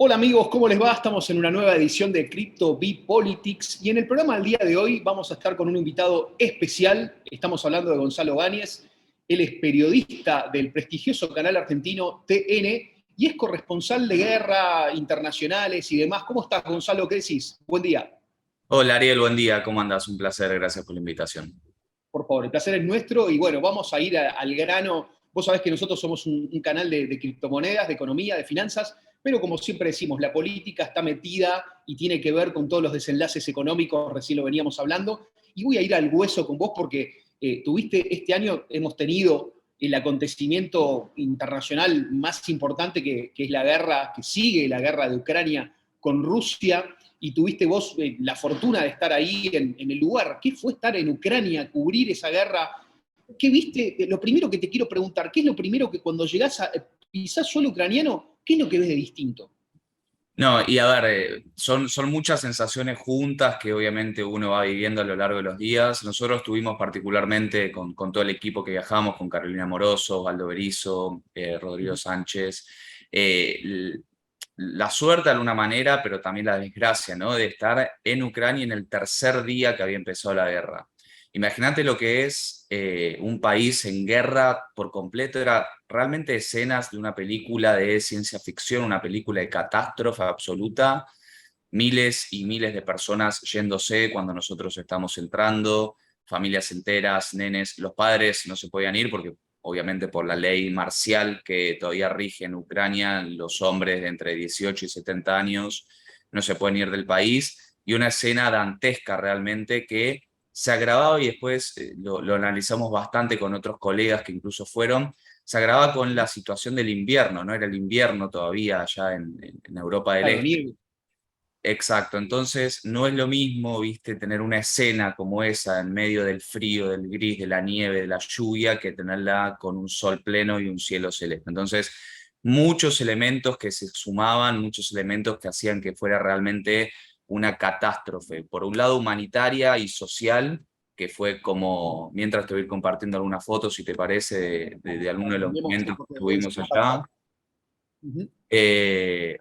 Hola amigos, ¿cómo les va? Estamos en una nueva edición de Crypto Bee Politics y en el programa del día de hoy vamos a estar con un invitado especial. Estamos hablando de Gonzalo Báñez. Él es periodista del prestigioso canal argentino TN y es corresponsal de guerra internacionales y demás. ¿Cómo estás, Gonzalo? ¿Qué decís? Buen día. Hola Ariel, buen día, ¿cómo andás? Un placer, gracias por la invitación. Por favor, el placer es nuestro y bueno, vamos a ir al grano. Vos sabés que nosotros somos un canal de criptomonedas, de economía, de finanzas, pero como siempre decimos, la política está metida y tiene que ver con todos los desenlaces económicos, recién lo veníamos hablando, y voy a ir al hueso con vos porque tuviste, este año hemos tenido el acontecimiento internacional más importante que es la guerra, que sigue la guerra de Ucrania con Rusia, y tuviste vos la fortuna de estar ahí en el lugar. ¿Qué fue estar en Ucrania, cubrir esa guerra? ¿Qué viste? Lo primero que te quiero preguntar, ¿qué es lo primero que cuando llegás a pisás suelo ucraniano, qué es lo que ves de distinto? No, y a ver, son muchas sensaciones juntas que obviamente uno va viviendo a lo largo de los días. Nosotros tuvimos particularmente con todo el equipo que viajamos, con Carolina Moroso, Aldo Berizo, Rodrigo Sánchez, eh, la suerte de alguna manera, pero también la desgracia, ¿no? De estar en Ucrania en el tercer día que había empezado la guerra. Imagínate lo que es un país en guerra por completo. Era realmente escenas de una película de ciencia ficción, una película de catástrofe absoluta. Miles y miles de personas yéndose cuando nosotros estamos entrando, familias enteras, nenes, los padres no se podían ir porque obviamente por la ley marcial que todavía rige en Ucrania, los hombres de entre 18 y 70 años no se pueden ir del país. Y una escena dantesca realmente que se agravaba y después lo analizamos bastante con otros colegas que incluso fueron, se agravaba con la situación del invierno, ¿no? Era el invierno todavía allá en Europa del Claro, Este. nieve. Exacto, entonces no es lo mismo, viste, tener una escena como esa en medio del frío, del gris, de la nieve, de la lluvia, que tenerla con un sol pleno y un cielo celeste. Entonces, muchos elementos que se sumaban, muchos elementos que hacían que fuera realmente una catástrofe. Por un lado, humanitaria y social, que fue como, mientras te voy a ir compartiendo algunas fotos, si te parece, de algunos de los Tenemos momentos que fotos de tuvimos en pantalla. allá. Ujú,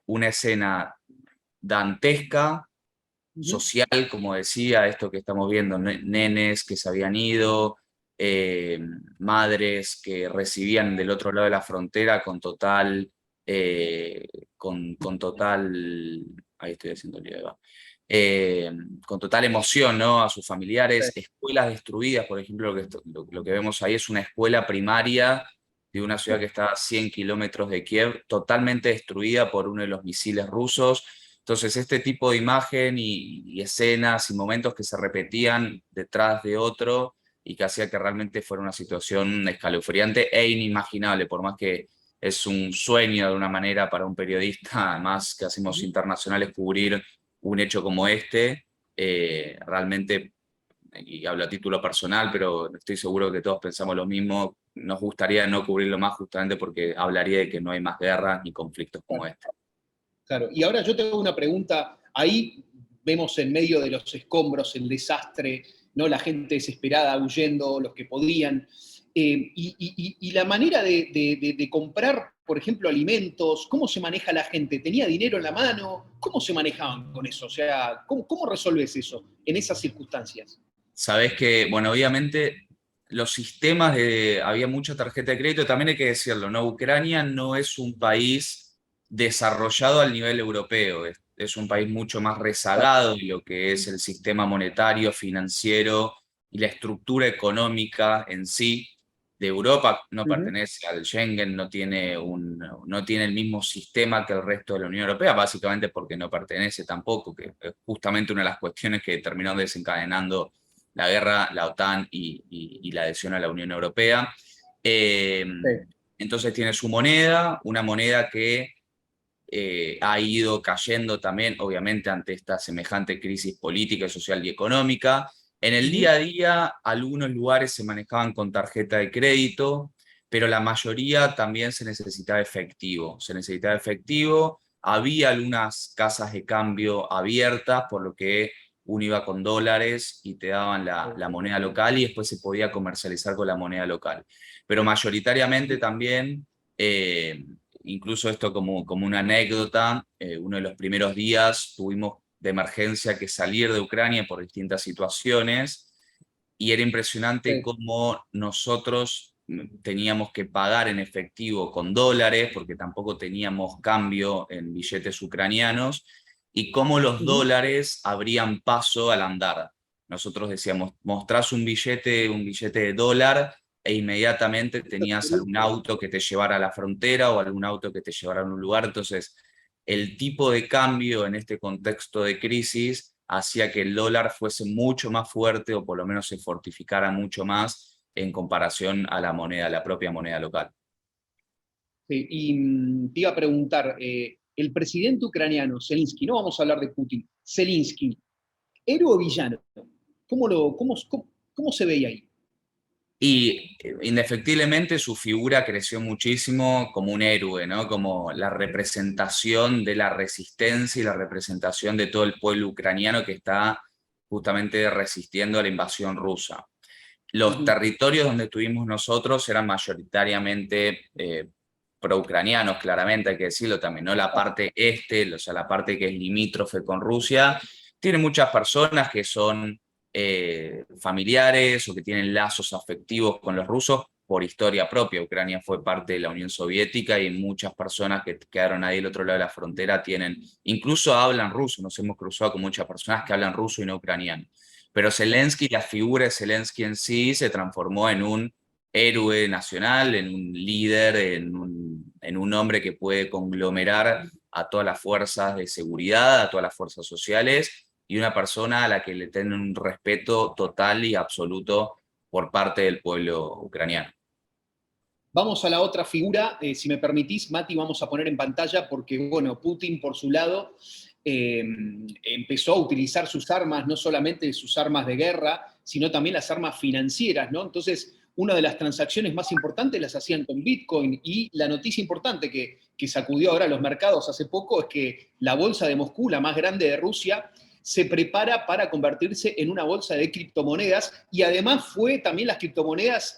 Una escena dantesca, ujú. social, como decía, esto que estamos viendo, nenes que se habían ido, eh, madres que recibían del otro lado de la frontera eh, con total, ahí estoy haciendo lío, ahí va. Eh, con total emoción, ¿no? A sus familiares, escuelas destruidas, por ejemplo, lo que vemos ahí es una escuela primaria de una ciudad que está a 100 kilómetros de Kiev, totalmente destruida por uno de los misiles rusos. Entonces, este tipo de imagen y escenas y momentos que se repetían detrás de otro y que hacía que realmente fuera una situación escalofriante e inimaginable, por más que es un sueño de una manera para un periodista, además que hacemos Ujú. internacionales, cubrir un hecho como este, realmente, y hablo a título personal, pero estoy seguro que todos pensamos lo mismo, nos gustaría no cubrirlo más justamente porque hablaría de que no hay más guerras ni conflictos como este. Claro, y ahora yo tengo una pregunta. Ahí vemos en medio de los escombros el desastre, ¿no? La gente desesperada huyendo, los que podían. Y la manera de comprar, por ejemplo, alimentos, ¿cómo se maneja la gente? ¿Tenía dinero en la mano? ¿Cómo se manejaban con eso? O sea, ¿cómo resolves eso en esas circunstancias? Sabés que, bueno, obviamente los sistemas de, había mucha tarjeta de crédito, también hay que decirlo, ¿no? Ucrania no es un país desarrollado al nivel europeo, es un país mucho más rezagado en lo que es el sistema monetario, financiero y la estructura económica en sí de Europa. No Ujú. pertenece al Schengen, no tiene el mismo sistema que el resto de la Unión Europea, básicamente porque no pertenece tampoco, que es justamente una de las cuestiones que terminaron desencadenando la guerra, la OTAN y la adhesión a la Unión Europea. Eh, Sí. entonces tiene su moneda, una moneda que ha ido cayendo también, obviamente, ante esta semejante crisis política, social y económica. En el Ujú. día a día, algunos lugares se manejaban con tarjeta de crédito, pero la mayoría también se necesitaba efectivo. Se necesitaba efectivo, había algunas casas de cambio abiertas, por lo que uno iba con dólares y te daban la moneda local y después se podía comercializar con la moneda local. Pero mayoritariamente también incluso esto como una anécdota, uno de los primeros días tuvimos de emergencia que salir de Ucrania por distintas situaciones, y era impresionante Sí. cómo nosotros teníamos que pagar en efectivo con dólares, porque tampoco teníamos cambio en billetes ucranianos, y cómo los Ujú. dólares abrían paso al andar. Nosotros decíamos, mostrás un billete de dólar, e inmediatamente tenías algún auto que te llevara a la frontera o algún auto que te llevara a un lugar. Entonces, el tipo de cambio en este contexto de crisis hacía que el dólar fuese mucho más fuerte, o por lo menos se fortificara mucho más en comparación a la moneda, a la propia moneda local. Sí, y te iba a preguntar, el presidente ucraniano, Zelensky, no vamos a hablar de Putin, Zelensky, ¿héroe o villano? ¿Cómo se veía ahí? Y indefectiblemente su figura creció muchísimo como un héroe, ¿no? Como la representación de la resistencia y la representación de todo el pueblo ucraniano que está justamente resistiendo a la invasión rusa. Los Ujú. territorios donde estuvimos nosotros eran mayoritariamente pro-ucranianos, claramente hay que decirlo también, ¿no? La parte este, o sea, la parte que es limítrofe con Rusia, tiene muchas personas que son familiares o que tienen lazos afectivos con los rusos por historia propia. Ucrania fue parte de la Unión Soviética, y muchas personas que quedaron ahí del otro lado de la frontera tienen, incluso hablan ruso. Nos hemos cruzado con muchas personas que hablan ruso y no ucraniano. Pero Zelensky, la figura de Zelensky en sí, se transformó en un héroe nacional, en un líder, en un hombre que puede conglomerar a todas las fuerzas de seguridad, a todas las fuerzas sociales, y una persona a la que le tienen un respeto total y absoluto por parte del pueblo ucraniano. Vamos a la otra figura, si me permitís, Mati, vamos a poner en pantalla porque, bueno, Putin, por su lado, eh, empezó a utilizar sus armas, no solamente sus armas de guerra, sino también las armas financieras, ¿no? Entonces, una de las transacciones más importantes las hacían con Bitcoin, y la noticia importante que sacudió ahora los mercados hace poco es que la bolsa de Moscú, la más grande de Rusia, se prepara para convertirse en una bolsa de criptomonedas, y además fue también las criptomonedas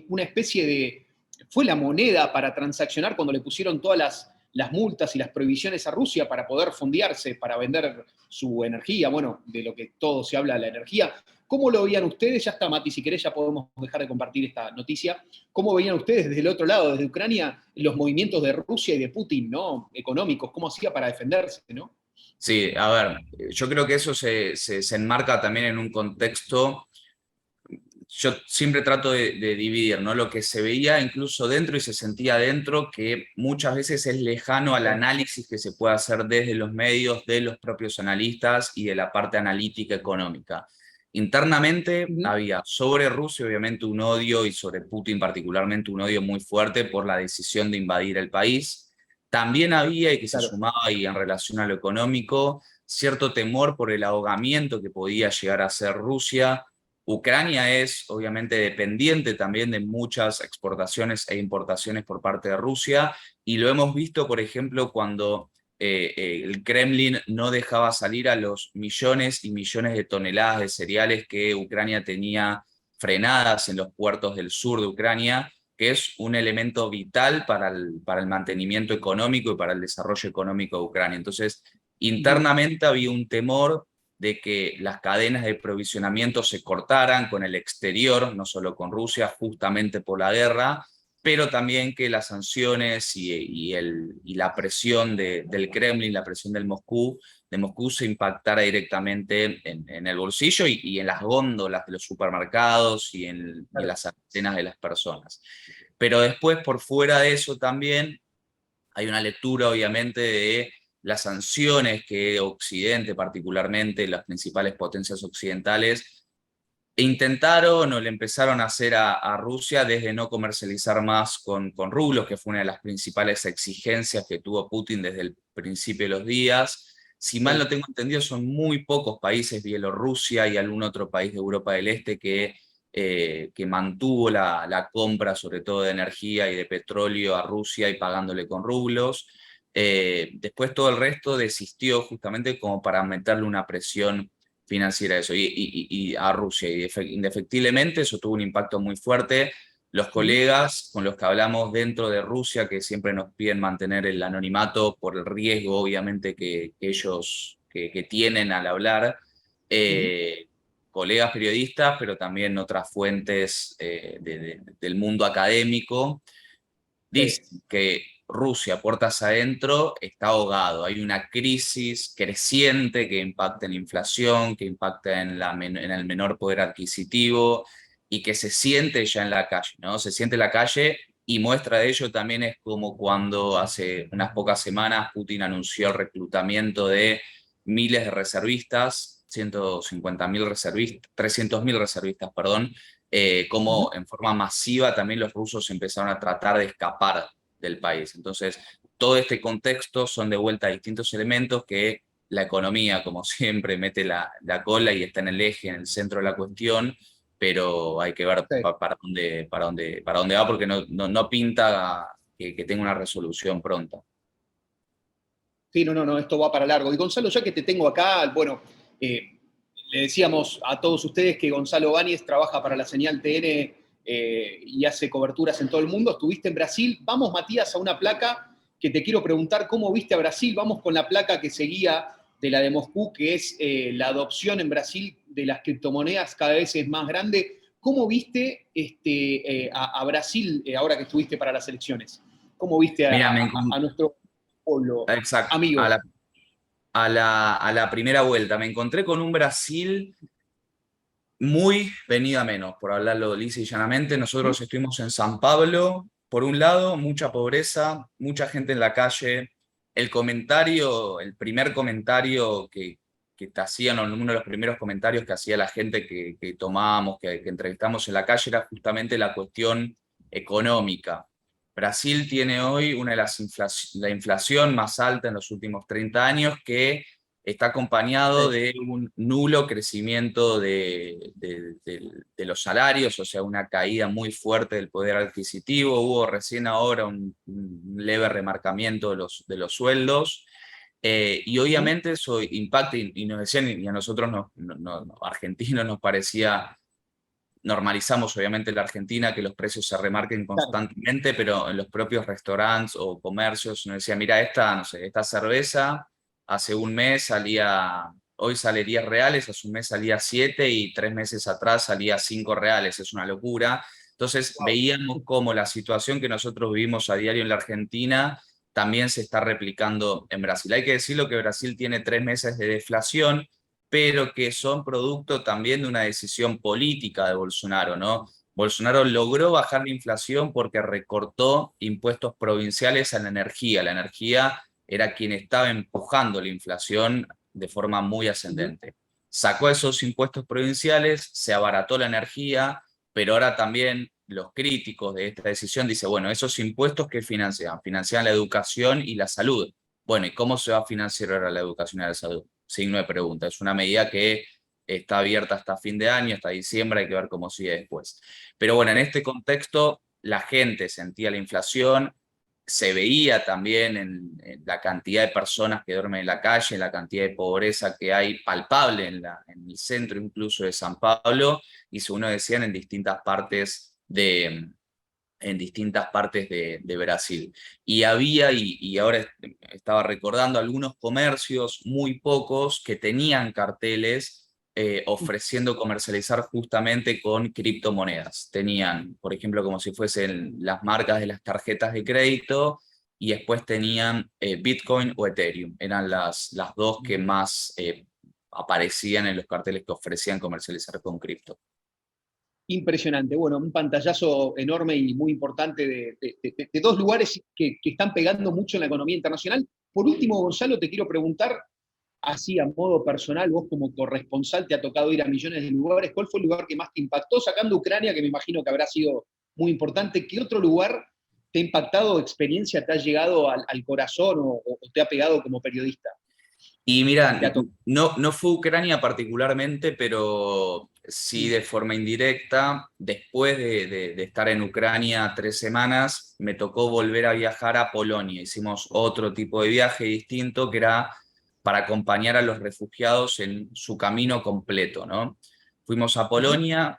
una especie de fue la moneda para transaccionar cuando le pusieron todas las multas y las prohibiciones a Rusia para poder fondearse, para vender su energía, bueno, de lo que todo se habla de la energía. ¿Cómo lo veían ustedes? Ya está, Mati, si querés ya podemos dejar de compartir esta noticia. ¿Cómo veían ustedes desde el otro lado, desde Ucrania, los movimientos de Rusia y de Putin, ¿no? Económicos, cómo hacía para defenderse, ¿no? Sí, a ver, yo creo que eso se enmarca también en un contexto. Yo siempre trato de dividir, ¿no? Lo que se veía incluso dentro y se sentía dentro, que muchas veces es lejano al análisis que se puede hacer desde los medios, de los propios analistas y de la parte analítica económica. Internamente Uh -huh. había sobre Rusia obviamente un odio, y sobre Putin particularmente un odio muy fuerte por la decisión de invadir el país. También había, y que se Claro. sumaba y en relación a lo económico, cierto temor por el ahogamiento que podía llegar a ser Rusia. Ucrania es obviamente dependiente también de muchas exportaciones e importaciones por parte de Rusia, y lo hemos visto, por ejemplo, cuando el Kremlin no dejaba salir a los millones y millones de toneladas de cereales que Ucrania tenía frenadas en los puertos del sur de Ucrania, que es un elemento vital para el mantenimiento económico y para el desarrollo económico de Ucrania. Entonces, Uh -huh. internamente había un temor de que las cadenas de provisionamiento se cortaran con el exterior, no solo con Rusia, justamente por la guerra, pero también que las sanciones y la presión del Kremlin, la presión de Moscú se impactara directamente en el bolsillo y en las góndolas de los supermercados y en Claro. las almacenas de las personas. Pero después, por fuera de eso también, hay una lectura, obviamente, de las sanciones que Occidente, particularmente las principales potencias occidentales, intentaron o le empezaron a hacer a Rusia desde no comercializar más con rublos, que fue una de las principales exigencias que tuvo Putin desde el principio de los días. Si mal no Sí. tengo entendido, son muy pocos países, Bielorrusia y algún otro país de Europa del Este, que mantuvo la compra, sobre todo de energía y de petróleo, a Rusia y pagándole con rublos. Después todo el resto desistió justamente como para meterle una presión financiera a eso y a Rusia. Y indefectiblemente eso tuvo un impacto muy fuerte, Los colegas con los que hablamos dentro de Rusia, que siempre nos piden mantener el anonimato por el riesgo, obviamente, que ellos que tienen al hablar, Ujú. colegas periodistas, pero también otras fuentes del mundo académico, Sí, dicen que Rusia, puertas adentro, está ahogado. Hay una crisis creciente que impacta en la inflación, que impacta en el menor poder adquisitivo y que se siente ya en la calle, ¿no? Se siente en la calle y muestra de ello también es como cuando hace unas pocas semanas Putin anunció el reclutamiento de miles de reservistas, 150.000 reservistas, 300.000 reservistas, perdón, ujú. cómo en forma masiva también los rusos empezaron a tratar de escapar del país. Entonces, todo este contexto son de vuelta distintos elementos que la economía, como siempre, mete la cola y está en el eje, en el centro de la cuestión, pero hay que ver Sí. para dónde va porque no pinta que tenga una resolución pronta. Sí, no, no, no, esto va para largo. Y Gonzalo, ya que te tengo acá, bueno, le decíamos a todos ustedes que Gonzalo Báñez trabaja para la señal TN y hace coberturas en todo el mundo. Estuviste en Brasil. Vamos, Matías, a una placa que te quiero preguntar cómo viste a Brasil. Vamos con la placa que seguía de la de Moscú, que es la adopción en Brasil de las criptomonedas cada vez es más grande. ¿Cómo viste a Brasil ahora que estuviste para las elecciones? ¿Cómo viste Mira, a nuestro polo exacto, amigo? a la primera vuelta me encontré con un Brasil muy venido a menos, por hablarlo lisa y llanamente. Nosotros estuvimos en San Pablo, por un lado, mucha pobreza, mucha gente en la calle. El primer comentario que te hacían, o uno de los primeros comentarios que hacía la gente que tomábamos, que entrevistamos en la calle, era justamente la cuestión económica. Brasil tiene hoy una de la inflación más alta en los últimos 30 años, que está acompañado Sí. de un nulo crecimiento de los salarios, o sea, una caída muy fuerte del poder adquisitivo. Hubo recién ahora un leve remarcamiento de los sueldos. Y Ujú. obviamente eso impacta, y nos decían, y a nosotros argentinos nos parecía, normalizamos obviamente la Argentina, que los precios se remarquen Claro. constantemente, pero en los propios restaurantes o comercios nos decía, mira, no sé, esta cerveza hace un mes hoy sale 10 reales, hace un mes salía 7 y 3 meses atrás salía 5 reales, es una locura. Entonces Wow. veíamos cómo la situación que nosotros vivimos a diario en la Argentina también se está replicando en Brasil. Hay que decirlo que Brasil tiene 3 meses de deflación, pero que son producto también de una decisión política de Bolsonaro, ¿no? Bolsonaro logró bajar la inflación porque recortó impuestos provinciales a la energía. La energía era quien estaba empujando la inflación de forma muy Ujú. ascendente. Sacó esos impuestos provinciales, se abarató la energía, pero ahora también los críticos de esta decisión dicen, bueno, esos impuestos que financian la educación y la salud. Bueno, ¿y cómo se va a financiar ahora la educación y la salud? Signo de pregunta. Es una medida que está abierta hasta fin de año, hasta diciembre, hay que ver cómo sigue después. Pero bueno, en Sí. este contexto, la gente sentía la inflación, se veía también en la cantidad de personas que duermen en la calle, en la cantidad de pobreza que hay palpable en el centro incluso de San Pablo, y según nos decían, en distintas partes de Brasil. Y había, y ahora estaba recordando, algunos comercios, muy pocos, que tenían carteles ofreciendo comercializar justamente con criptomonedas. Tenían, por ejemplo, como si fuesen las marcas de las tarjetas de crédito, y después tenían Bitcoin o Ethereum. Eran las dos que más aparecían en los carteles que ofrecían comercializar con cripto. Impresionante. Bueno, un pantallazo enorme y muy importante de dos lugares que están pegando mucho en la economía internacional. Por último, Gonzalo, te quiero preguntar, así a modo personal, vos como corresponsal te ha tocado ir a millones de lugares, ¿cuál fue el lugar que más te impactó? Sacando Ucrania, que me imagino que habrá sido muy importante, ¿qué otro lugar te ha impactado, experiencia te ha llegado al corazón o te ha pegado como periodista? Y Que te mira, ha tocado. no fue Ucrania particularmente, pero sí de forma indirecta. Después de estar en Ucrania 3 semanas, me tocó volver a viajar a Polonia. Hicimos otro tipo de viaje distinto que era para acompañar a los refugiados en su camino completo, ¿no? Fuimos a Ujú. Polonia,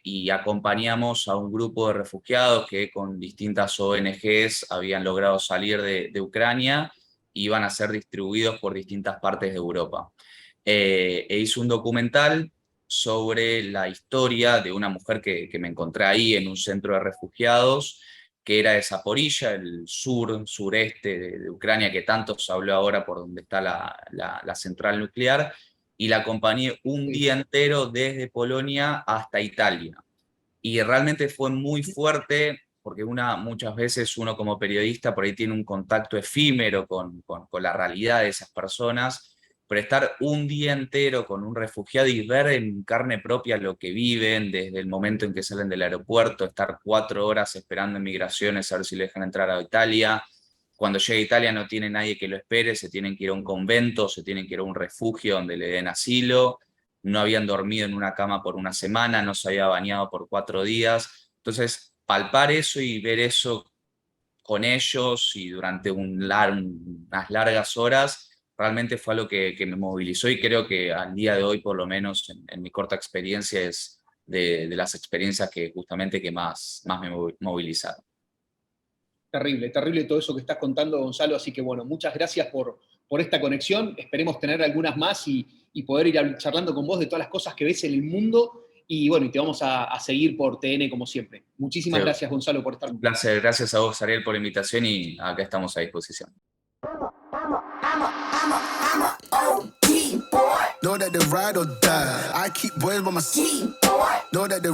y acompañamos a un grupo de refugiados que con distintas ONGs habían logrado salir de Ucrania y iban a ser distribuidos por distintas partes de Europa. E hice un documental sobre la historia de una mujer que me encontré ahí en un centro de refugiados, que era de Zaporilla, el sureste de Ucrania, que tanto se habló ahora por donde está la central nuclear, y la acompañé un día entero desde Polonia hasta Italia. Y realmente fue muy fuerte, porque muchas veces uno como periodista por ahí tiene un contacto efímero con la realidad de esas personas, pero estar un día entero con un refugiado y ver en carne propia lo que viven desde el momento en que salen del aeropuerto, estar 4 horas esperando en migraciones a ver si le dejan entrar a Italia. Cuando llega a Italia no tiene nadie que lo espere, se tienen que ir a un convento, se tienen que ir a un refugio donde le den asilo, no habían dormido en una cama por una semana, no se había bañado por 4 días. Entonces, palpar eso y ver eso con ellos y durante unas largas horas, realmente fue algo que me movilizó y creo que al día de hoy, por lo menos en mi corta experiencia, es de las experiencias que justamente que más me movilizaron. Terrible, terrible todo eso que estás contando, Gonzalo. Así que bueno, muchas gracias por esta conexión. Esperemos tener algunas más y poder ir charlando con vos de todas las cosas que ves en el mundo. Y bueno, y te vamos a seguir por TN como siempre. Muchísimas Sí, gracias, Gonzalo, por estar. un placer, gracias a vos, Ariel, por la invitación y acá estamos a disposición. Know that they ride or die. I keep boys by my side. Know that they